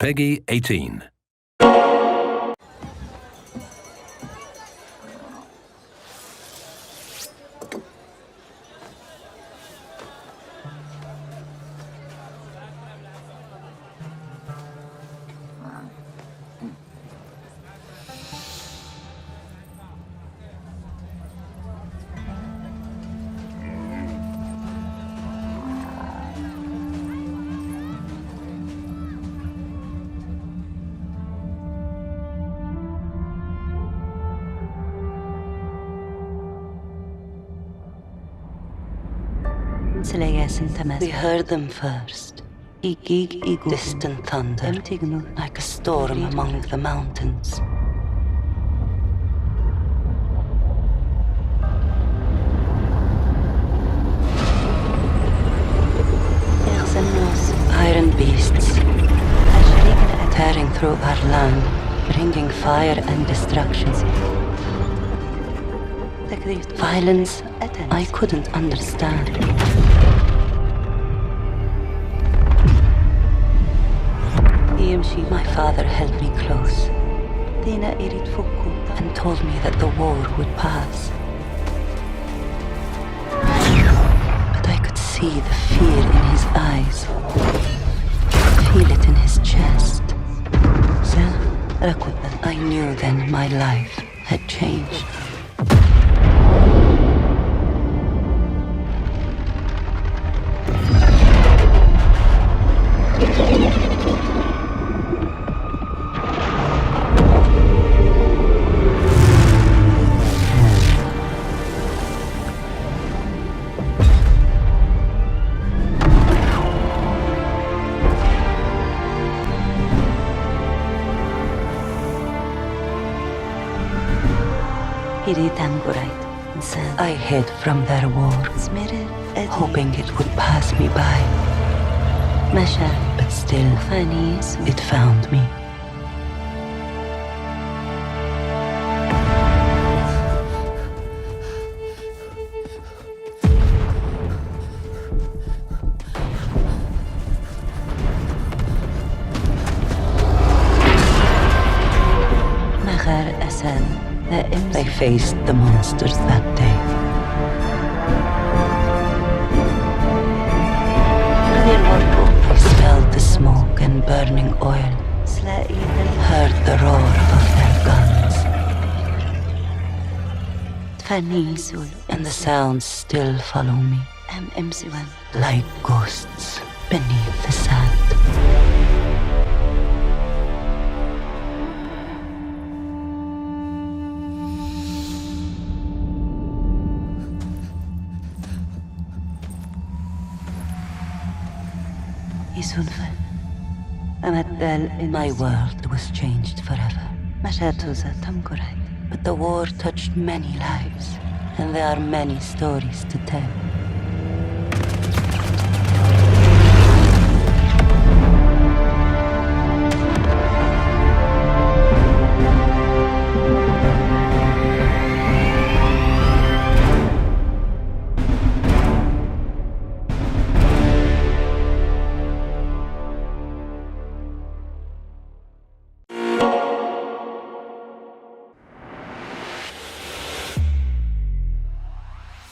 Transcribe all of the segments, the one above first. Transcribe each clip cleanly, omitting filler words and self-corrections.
Peggy 18. We heard them first. Distant thunder, like a storm among the mountains. Iron beasts, tearing through our land, bringing fire and destruction. Violence I couldn't understand. My father held me close and told me that the war would pass. But I could see the fear in his eyes, feel it in his chest. I knew then my life had changed. I hid from their war, hoping it would pass me by. But still, it found me. I faced the monsters that day. I smelled the smoke and burning oil, heard the roar of their guns. And the sounds still follow me, like ghosts beneath the sand. My world was changed forever. But the war touched many lives, and there are many stories to tell.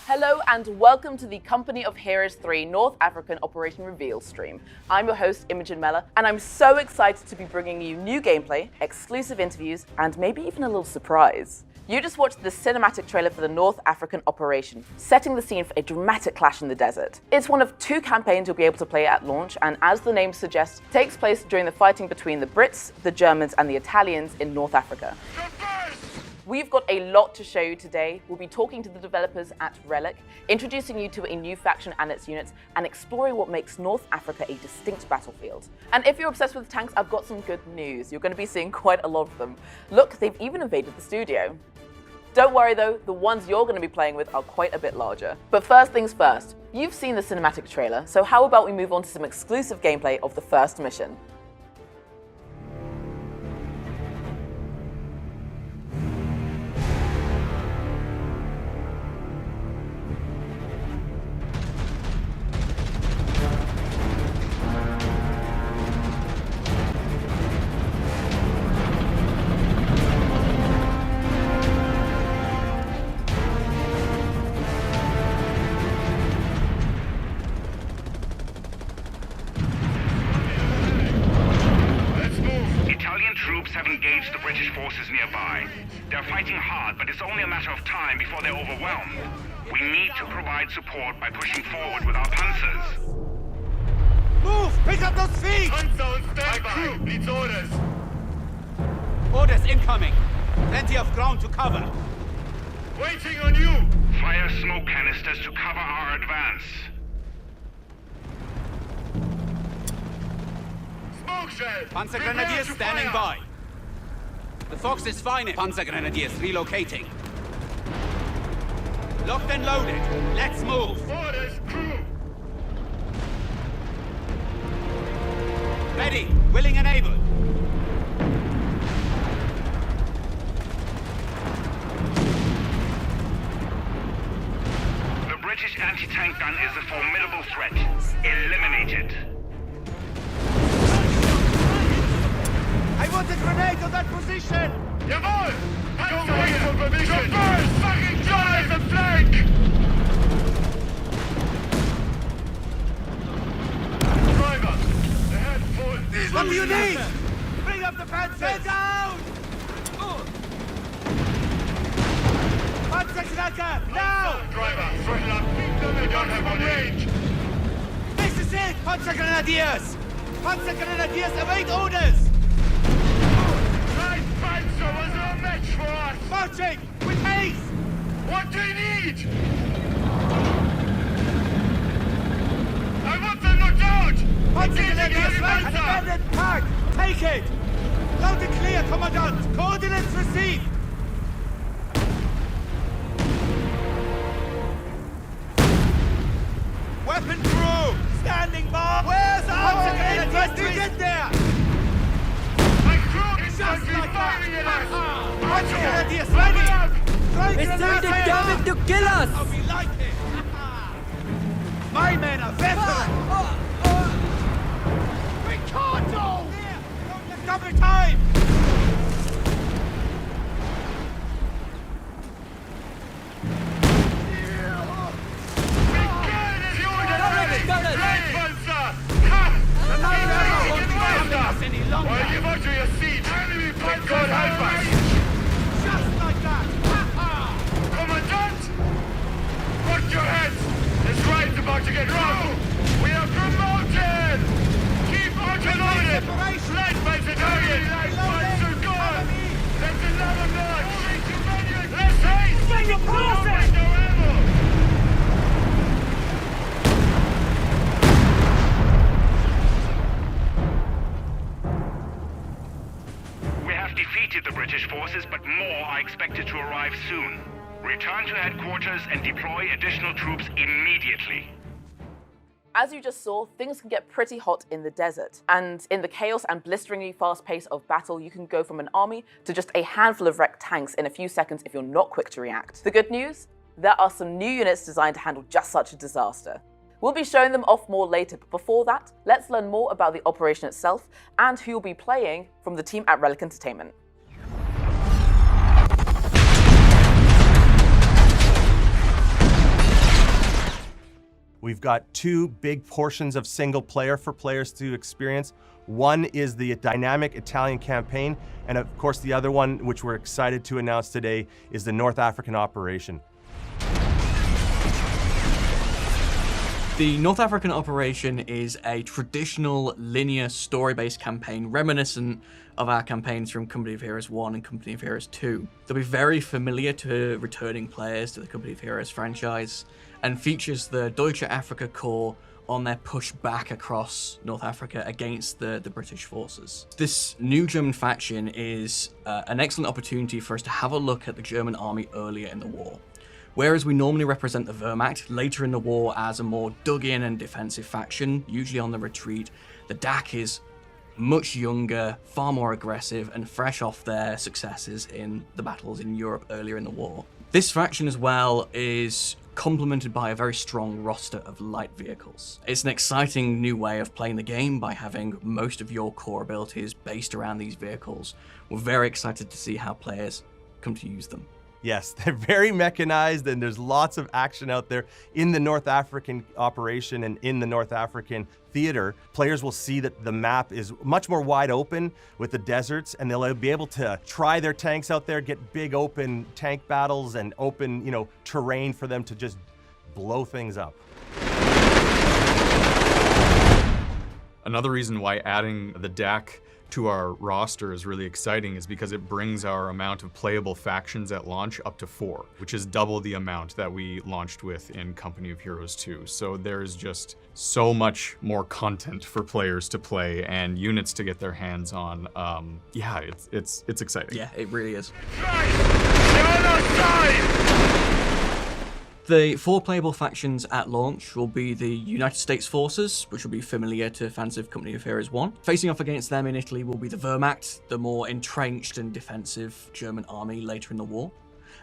Hello and welcome to the Company of Heroes 3 North African Operation Reveal stream. I'm your host, Imogen Mellor, and I'm so excited to be bringing you new gameplay, exclusive interviews, and maybe even a little surprise. You just watched the cinematic trailer for the North African Operation, setting the scene for a dramatic clash in the desert. It's one of two campaigns you'll be able to play at launch, and as the name suggests, takes place during the fighting between the Brits, the Germans, and the Italians in North Africa. We've got a lot to show you today. We'll be talking to the developers at Relic, introducing you to a new faction and its units, and exploring what makes North Africa a distinct battlefield. And if you're obsessed with tanks, I've got some good news. You're going to be seeing quite a lot of them. Look, they've even invaded the studio. Don't worry though, the ones you're going to be playing with are quite a bit larger. But first things first, you've seen the cinematic trailer, so how about we move on to some exclusive gameplay of the first mission. troops have engaged the British forces nearby. They're fighting hard, but it's only a matter of time before they're overwhelmed. We need to provide support by pushing forward with our panzers. Move! Pick up those feet! Panzer on standby! My crew needs orders! Orders incoming! Plenty of ground to cover! Waiting on you! Fire smoke canisters to cover our advance. Smoke shell! Panzergrenadiers standing by! The Fox is finest! Panzergrenadiers relocating! Locked and loaded! Let's move! Orders, crew! Ready! Willing and able! The British anti-tank gun is a formidable threat. Eliminate it. I want a grenade on that position! Jawohl! Don't wait for permission! Traverse! Fucking drive the flank! Driver! The head full! What do you need? Bring up the panzers! Get down! Panzerknacker! Now! Driver, throttle up! They don't have one range! This is it! Panzergrenadiers! Panzergrenadiers await orders! Light Panzer was no match for us! Marching! With haste! What do you need? I want them knocked out! Panzergrenadiers right at the abandoned park! Take it! Loud and clear, Commandant! Coordinates received! Weapon crew! Standing by! Where's our Panzergrenadiers? Get there! My crew is Just going to be like that! firing at us! Panzergrenadiers ready! It's time to come to kill us! How we like it! My men are veterans! Ricardo! Double time! Well, give up to your seat! Enemy Panzer help us! Just like that! Commandant! Watch your heads! This ride's about to get rough! We are promoted! Keep autoloaded! Light Panzer target! Light Panzer gone! That's another notch! Let's haste! Make it perfect! No ammo! We have defeated the British forces, but more are expected to arrive soon. Return to headquarters and deploy additional troops immediately. As you just saw, things can get pretty hot in the desert. And in the chaos and blisteringly fast pace of battle, you can go from an army to just a handful of wrecked tanks in a few seconds if you're not quick to react. The good news? There are some new units designed to handle just such a disaster. We'll be showing them off more later, but before that, let's learn more about the operation itself and who you'll be playing from the team at Relic Entertainment. We've got two big portions of single player for players to experience. One is the dynamic Italian campaign, and of course the other one, which we're excited to announce today, is the North African operation. The North African operation is a traditional linear story-based campaign reminiscent of our campaigns from Company of Heroes 1 and Company of Heroes 2. They'll be very familiar to returning players to the Company of Heroes franchise and features the Deutsche Afrika Corps on their push back across North Africa against the British forces. This new German faction is an excellent opportunity for us to have a look at the German army earlier in the war. Whereas we normally represent the Wehrmacht later in the war as a more dug-in and defensive faction, usually on the retreat, the DAK is much younger, far more aggressive, and fresh off their successes in the battles in Europe earlier in the war. This faction as well is complemented by a very strong roster of light vehicles. It's an exciting new way of playing the game by having most of your core abilities based around these vehicles. We're very excited to see how players come to use them. Yes, they're very mechanized, and there's lots of action out there in the North African operation and in the North African theater. Players will see that the map is much more wide open with the deserts, and they'll be able to try their tanks out there, get big open tank battles and open, terrain for them to just blow things up. Another reason why adding the DAC to our roster is really exciting is because it brings our amount of playable factions at launch up to 4, which is double the amount that we launched with in Company of Heroes 2. So there's just so much more content for players to play and units to get their hands on. Yeah, it's exciting. Yeah, it really is. The 4 playable factions at launch will be the United States Forces, which will be familiar to fans of Company of Heroes 1. Facing off against them in Italy will be the Wehrmacht, the more entrenched and defensive German army later in the war.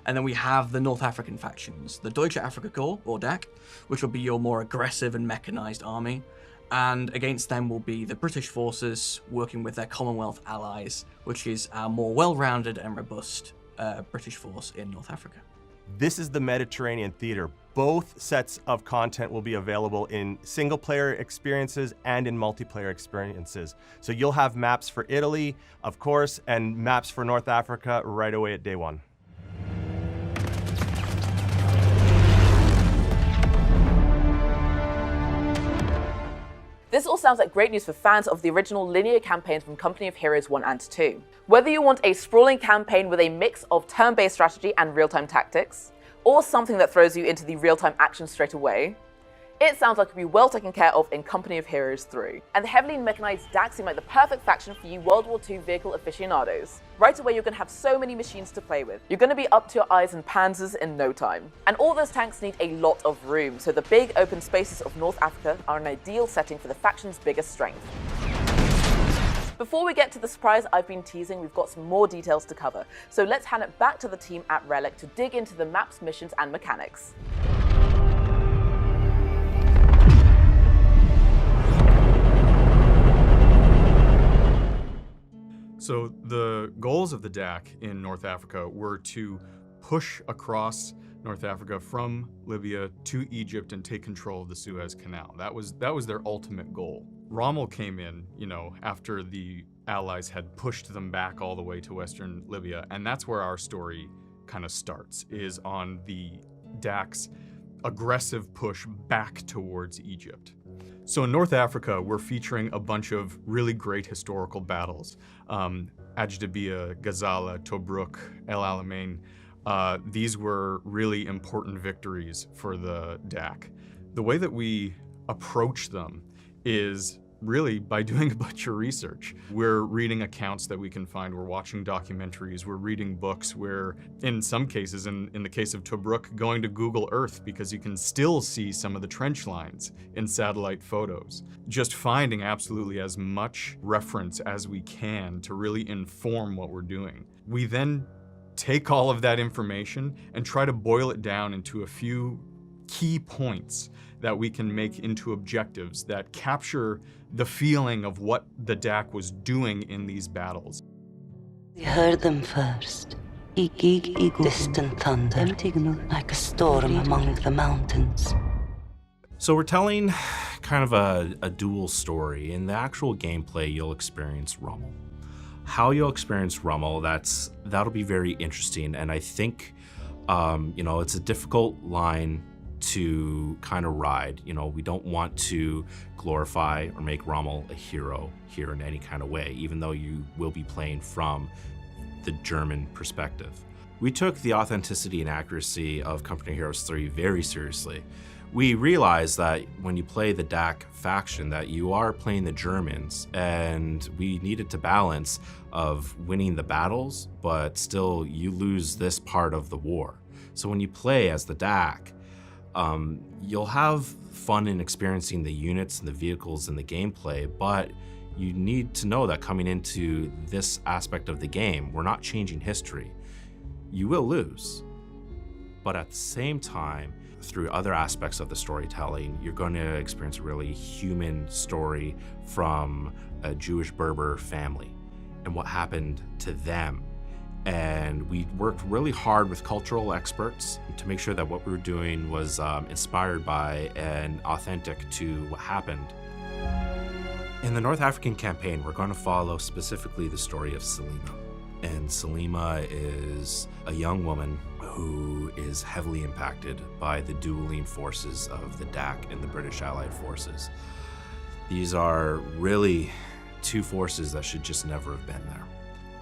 And then we have the North African factions, the Deutsche Afrika Korps, or DAC, which will be your more aggressive and mechanized army. And against them will be the British forces working with their Commonwealth allies, which is our more well-rounded and robust British force in North Africa. This is the Mediterranean theater. Both sets of content will be available in single-player experiences and in multiplayer experiences. So you'll have maps for Italy, of course, and maps for North Africa right away at day one. This all sounds like great news for fans of the original linear campaigns from Company of Heroes 1 and 2. Whether you want a sprawling campaign with a mix of turn-based strategy and real-time tactics, or something that throws you into the real-time action straight away, it sounds like it will be well taken care of in Company of Heroes 3. And the heavily mechanized DAC seem like the perfect faction for you World War II vehicle aficionados. Right away, you're going to have so many machines to play with. You're going to be up to your eyes in panzers in no time. And all those tanks need a lot of room, so the big open spaces of North Africa are an ideal setting for the faction's biggest strength. Before we get to the surprise I've been teasing, we've got some more details to cover. So let's hand it back to the team at Relic to dig into the maps, missions, and mechanics. So the goals of the DAC in North Africa were to push across North Africa from Libya to Egypt and take control of the Suez Canal. That was their ultimate goal. Rommel came in, after the Allies had pushed them back all the way to Western Libya, and that's where our story kind of starts, is on the DAC's aggressive push back towards Egypt. So in North Africa, we're featuring a bunch of really great historical battles. Ajdabia, Gazala, Tobruk, El Alamein. These were really important victories for the DAC. The way that we approach them is really by doing a bunch of research. We're reading accounts that we can find, we're watching documentaries, we're reading books, we're, in some cases, in the case of Tobruk, going to Google Earth because you can still see some of the trench lines in satellite photos. Just finding absolutely as much reference as we can to really inform what we're doing. We then take all of that information and try to boil it down into a few key points that we can make into objectives that capture the feeling of what the DAC was doing in these battles. We heard them first. Distant thunder, like a storm among the mountains. So we're telling kind of a dual story. In the actual gameplay, you'll experience Rommel. How you'll experience Rommel, that'll be very interesting. And I think, it's a difficult line to kind of ride. We don't want to glorify or make Rommel a hero here in any kind of way, even though you will be playing from the German perspective. We took the authenticity and accuracy of Company of Heroes 3 very seriously. We realized that when you play the DAC faction that you are playing the Germans, and we needed to balance of winning the battles, but still you lose this part of the war. So when you play as the DAC, you'll have fun in experiencing the units and the vehicles and the gameplay, but you need to know that coming into this aspect of the game, we're not changing history. You will lose, but at the same time, through other aspects of the storytelling, you're going to experience a really human story from a Jewish Berber family and what happened to them. And we worked really hard with cultural experts to make sure that what we were doing was inspired by and authentic to what happened. In the North African campaign, we're going to follow specifically the story of Selima. And Selima is a young woman who is heavily impacted by the dueling forces of the DAC and the British Allied forces. These are really two forces that should just never have been there.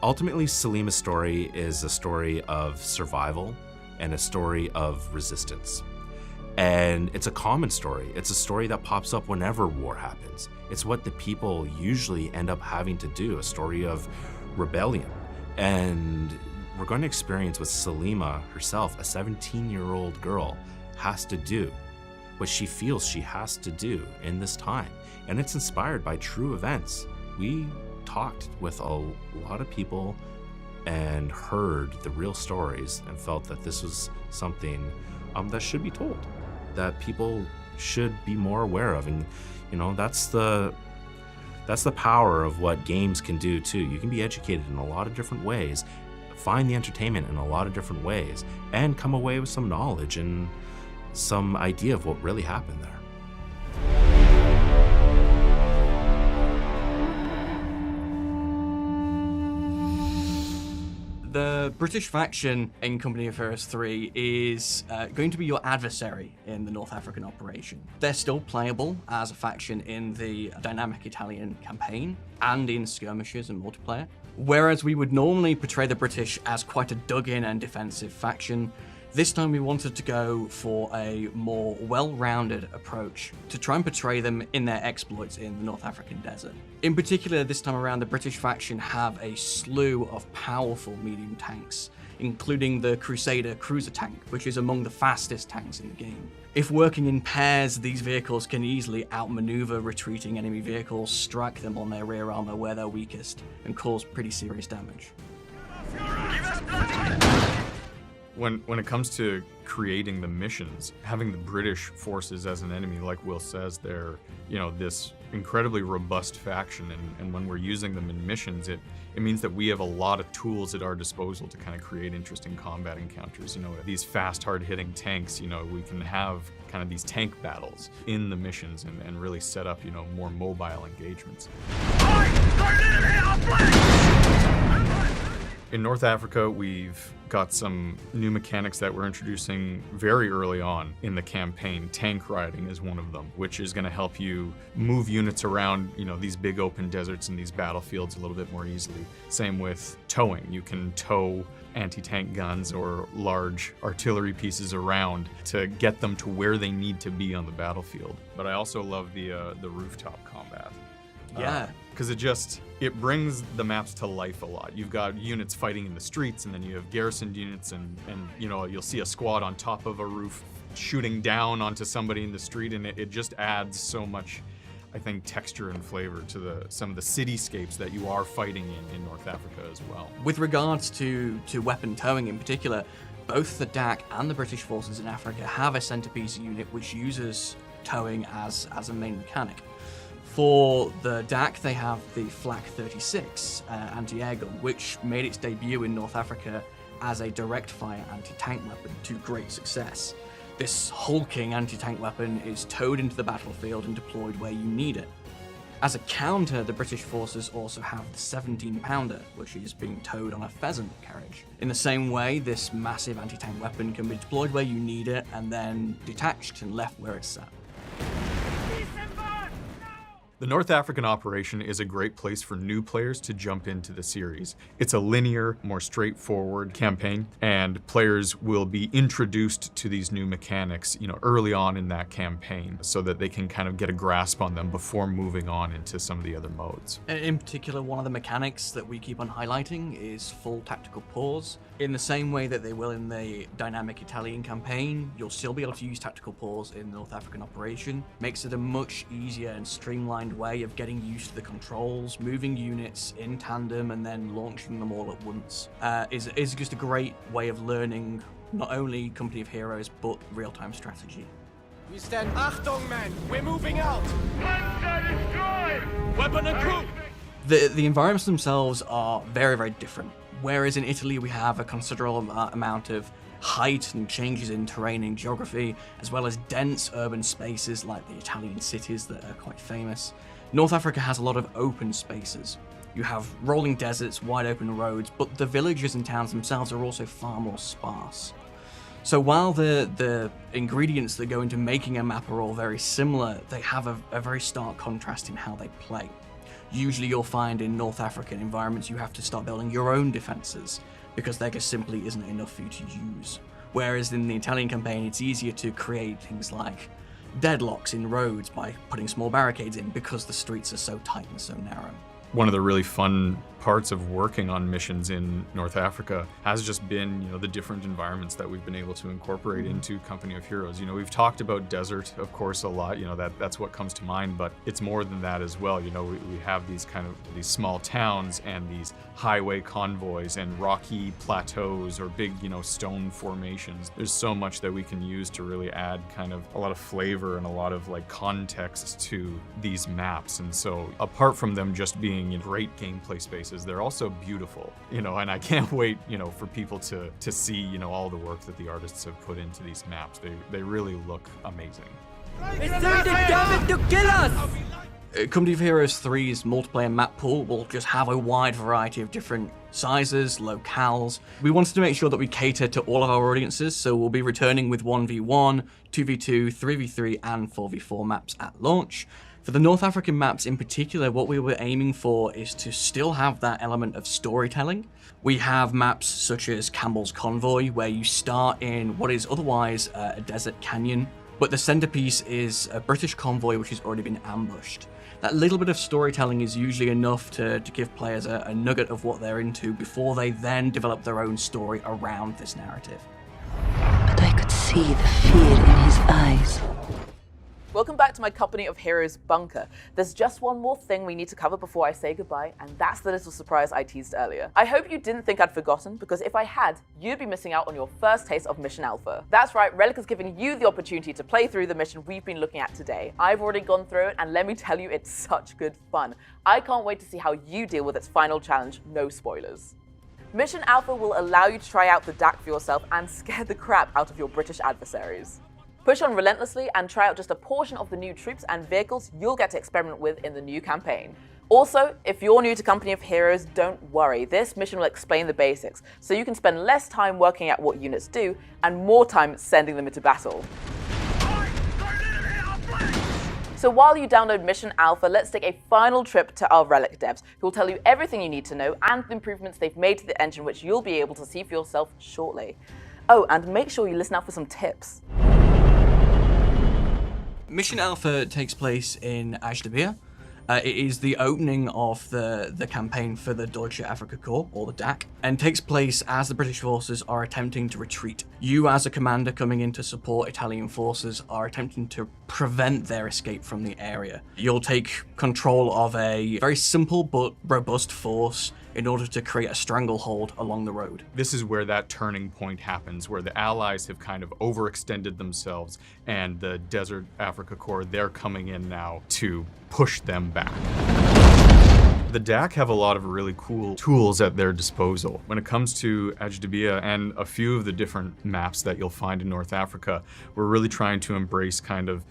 Ultimately, Selima's story is a story of survival and a story of resistance. And it's a common story. It's a story that pops up whenever war happens. It's what the people usually end up having to do, a story of rebellion. And we're going to experience what Selima herself, a 17-year-old girl, has to do, what she feels she has to do in this time. And it's inspired by true events. We talked with a lot of people and heard the real stories and felt that this was something that should be told, that people should be more aware of. And that's the power of what games can do too. You can be educated in a lot of different ways, find the entertainment in a lot of different ways, and come away with some knowledge and some idea of what really happened there. The British faction in Company of Heroes 3 is going to be your adversary in the North African operation. They're still playable as a faction in the dynamic Italian campaign and in skirmishes and multiplayer. Whereas we would normally portray the British as quite a dug-in and defensive faction, this time we wanted to go for a more well-rounded approach to try and portray them in their exploits in the North African desert. In particular, this time around, the British faction have a slew of powerful medium tanks, including the Crusader cruiser tank, which is among the fastest tanks in the game. If working in pairs, these vehicles can easily outmaneuver retreating enemy vehicles, strike them on their rear armor where they're weakest, and cause pretty serious damage. When it comes to creating the missions, having the British forces as an enemy, like Will says, they're, this incredibly robust faction, and when we're using them in missions, it means that we have a lot of tools at our disposal to kind of create interesting combat encounters. These fast, hard-hitting tanks, we can have kind of these tank battles in the missions and really set up, more mobile engagements. In North Africa, we've got some new mechanics that we're introducing very early on in the campaign. Tank riding is one of them, which is going to help you move units around, these big open deserts and these battlefields a little bit more easily. Same with towing. You can tow anti-tank guns or large artillery pieces around to get them to where they need to be on the battlefield. But I also love the rooftop combat. Yeah. Because it brings the maps to life a lot. You've got units fighting in the streets, and then you have garrisoned units, and you'll see a squad on top of a roof shooting down onto somebody in the street, and it just adds so much, I think, texture and flavor to some of the cityscapes that you are fighting in North Africa as well. With regards to weapon towing in particular, both the DAC and the British forces in Africa have a centerpiece unit which uses towing as a main mechanic. For the DAC, they have the Flak 36 anti-air gun, which made its debut in North Africa as a direct-fire anti-tank weapon to great success. This hulking anti-tank weapon is towed into the battlefield and deployed where you need it. As a counter, the British forces also have the 17-pounder, which is being towed on a pheasant carriage. In the same way, this massive anti-tank weapon can be deployed where you need it and then detached and left where it's at. The North African operation is a great place for new players to jump into the series. It's a linear, more straightforward campaign, and players will be introduced to these new mechanics, early on in that campaign, so that they can kind of get a grasp on them before moving on into some of the other modes. In particular, one of the mechanics that we keep on highlighting is full tactical pause. In the same way that they will in the dynamic Italian campaign, you'll still be able to use tactical pause in the North African operation. Makes it a much easier and streamlined way of getting used to the controls, moving units in tandem and then launching them all at once. Is just a great way of learning not only Company of Heroes, but real-time strategy. We stand. Achtung, men! We're moving out! Panzer destroyed! Weapon and crew! The environments themselves are very, very different. Whereas in Italy we have a considerable amount of height and changes in terrain and geography, as well as dense urban spaces like the Italian cities that are quite famous. North Africa has a lot of open spaces. You have rolling deserts, wide open roads, but the villages and towns themselves are also far more sparse. So while the ingredients that go into making a map are all very similar, they have a very stark contrast in how they play. Usually you'll find in North African environments you have to start building your own defenses, because there just simply isn't enough for you to use. Whereas in the Italian campaign, it's easier to create things like deadlocks in roads by putting small barricades in, because the streets are so tight and so narrow. One of the really fun parts of working on missions in North Africa has just been, the different environments that we've been able to incorporate into Company of Heroes. We've talked about desert, of course, a lot. That's what comes to mind, but it's more than that as well. We have these these small towns and these highway convoys and rocky plateaus or big, stone formations. There's so much that we can use to really add kind of a lot of flavor and a lot of context to these maps. And so apart from them just being great gameplay spaces, they're also beautiful, and I can't wait, for people to see, all the work that the artists have put into these maps. They really look amazing. To kill us! Company of Heroes 3's multiplayer map pool will just have a wide variety of different sizes, locales. We wanted to make sure that we cater to all of our audiences, so we'll be returning with 1v1, 2v2, 3v3, and 4v4 maps at launch. For the North African maps in particular, what we were aiming for is to still have that element of storytelling. We have maps such as Campbell's Convoy, where you start in what is otherwise a desert canyon, but the centerpiece is a British convoy which has already been ambushed. That little bit of storytelling is usually enough to give players a nugget of what they're into before they then develop their own story around this narrative. But I could see the fear in his eyes. Welcome back to my Company of Heroes bunker. There's just one more thing we need to cover before I say goodbye, and that's the little surprise I teased earlier. I hope you didn't think I'd forgotten, because if I had, you'd be missing out on your first taste of Mission Alpha. That's right, Relic is giving you the opportunity to play through the mission we've been looking at today. I've already gone through it, and let me tell you, it's such good fun. I can't wait to see how you deal with its final challenge, no spoilers. Mission Alpha will allow you to try out the DAC for yourself and scare the crap out of your British adversaries. Push on relentlessly and try out just a portion of the new troops and vehicles you'll get to experiment with in the new campaign. Also, if you're new to Company of Heroes, don't worry. This mission will explain the basics, so you can spend less time working out what units do and more time sending them into battle. So while you download Mission Alpha, let's take a final trip to our Relic devs, who will tell you everything you need to know and the improvements they've made to the engine, which you'll be able to see for yourself shortly. Oh, and make sure you listen out for some tips. Mission Alpha takes place in Ajdabia. It is the opening of the campaign for the Deutsche Afrika Korps, or the DAC, and takes place as the British forces are attempting to retreat. You, as a commander coming in to support Italian forces, are attempting to prevent their escape from the area. You'll take control of a very simple but robust force in order to create a stranglehold along the road. This is where that turning point happens, where the Allies have kind of overextended themselves, and the Desert Afrika Korps, they're coming in now to push them back. The DAC have a lot of really cool tools at their disposal. When it comes to Ajdabia and a few of the different maps that you'll find in North Africa, we're really trying to embrace kind of,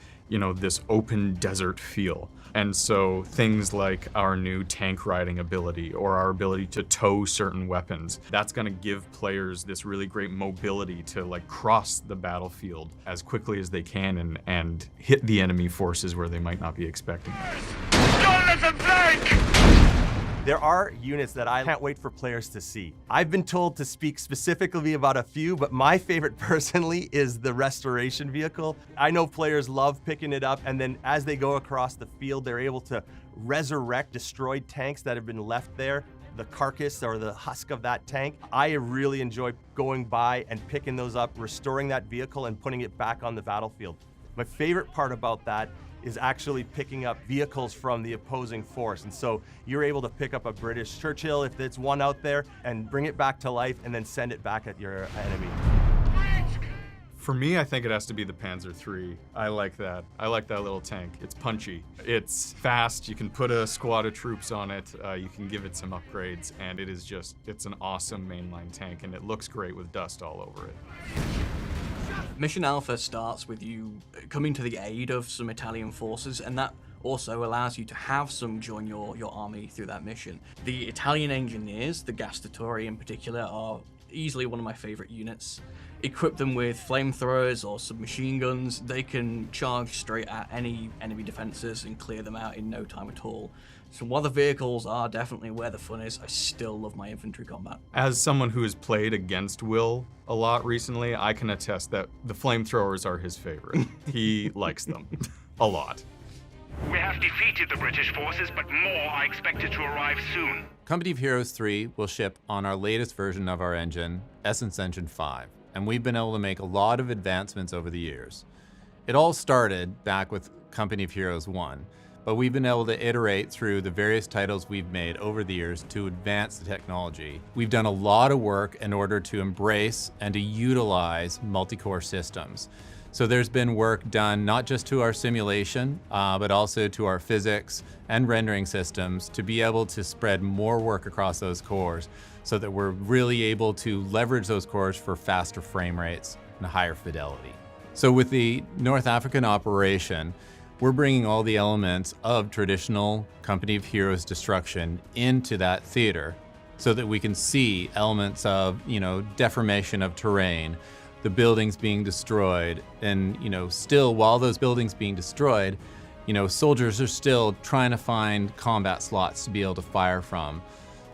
this open desert feel. And so things like our new tank riding ability or our ability to tow certain weapons, that's gonna give players this really great mobility to cross the battlefield as quickly as they can and hit the enemy forces where they might not be expecting it. Don't let them blink! There are units that I can't wait for players to see. I've been told to speak specifically about a few, but my favorite personally is the restoration vehicle. I know players love picking it up, and then as they go across the field, they're able to resurrect destroyed tanks that have been left there, the carcass or the husk of that tank. I really enjoy going by and picking those up, restoring that vehicle and putting it back on the battlefield. My favorite part about that is actually picking up vehicles from the opposing force. And so you're able to pick up a British Churchill, if there's one out there, and bring it back to life and then send it back at your enemy. For me, I think it has to be the Panzer III. I like that. I like that little tank. It's punchy. It's fast. You can put a squad of troops on it. You can give it some upgrades, and it is just, it's an awesome mainline tank, and it looks great with dust all over it. Mission Alpha starts with you coming to the aid of some Italian forces, and that also allows you to have some join your army through that mission. The Italian engineers, the Gastatori in particular, are easily one of my favorite units. Equip them with flamethrowers or submachine guns. They can charge straight at any enemy defenses and clear them out in no time at all. So while the vehicles are definitely where the fun is, I still love my infantry combat. As someone who has played against Will a lot recently, I can attest that the flamethrowers are his favorite. He likes them a lot. We have defeated the British forces, but more are expected to arrive soon. Company of Heroes 3 will ship on our latest version of our engine, Essence Engine 5, and we've been able to make a lot of advancements over the years. It all started back with Company of Heroes 1, but we've been able to iterate through the various titles we've made over the years to advance the technology. We've done a lot of work in order to embrace and to utilize multi-core systems. So there's been work done not just to our simulation, but also to our physics and rendering systems to be able to spread more work across those cores so that we're really able to leverage those cores for faster frame rates and higher fidelity. So with the North African operation, we're bringing all the elements of traditional Company of Heroes destruction into that theater so that we can see elements of, deformation of terrain, the buildings being destroyed, and still while those buildings being destroyed, soldiers are still trying to find combat slots to be able to fire from.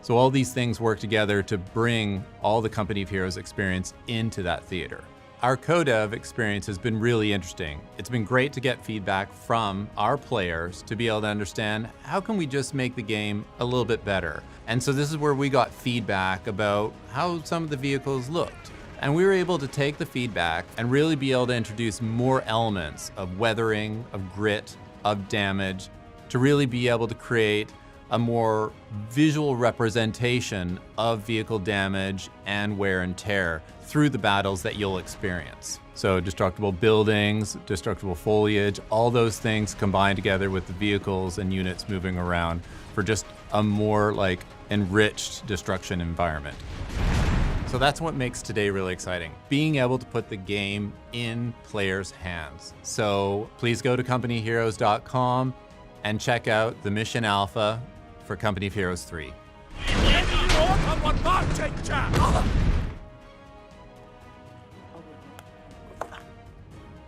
So all these things work together to bring all the Company of Heroes experience into that theater. Our co-dev experience has been really interesting. It's been great to get feedback from our players to be able to understand how can we just make the game a little bit better. And so this is where we got feedback about how some of the vehicles looked. And we were able to take the feedback and really be able to introduce more elements of weathering, of grit, of damage, to really be able to create a more visual representation of vehicle damage and wear and tear through the battles that you'll experience. So destructible buildings, destructible foliage, all those things combined together with the vehicles and units moving around for just a more enriched destruction environment. So that's what makes today really exciting, being able to put the game in players' hands. So please go to companyheroes.com and check out the Mission Alpha for Company of Heroes 3.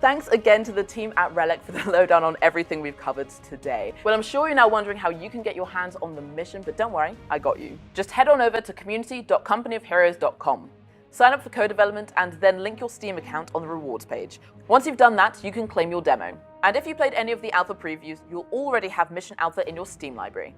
Thanks again to the team at Relic for the lowdown on everything we've covered today. Well, I'm sure you're now wondering how you can get your hands on the mission, but don't worry, I got you. Just head on over to community.companyofheroes.com. Sign up for co-development and then link your Steam account on the rewards page. Once you've done that, you can claim your demo. And if you played any of the alpha previews, you'll already have Mission Alpha in your Steam library.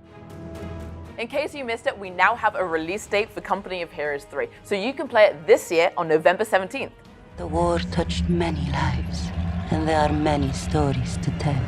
In case you missed it, we now have a release date for Company of Heroes 3, so you can play it this year on November 17th. The war touched many lives, and there are many stories to tell.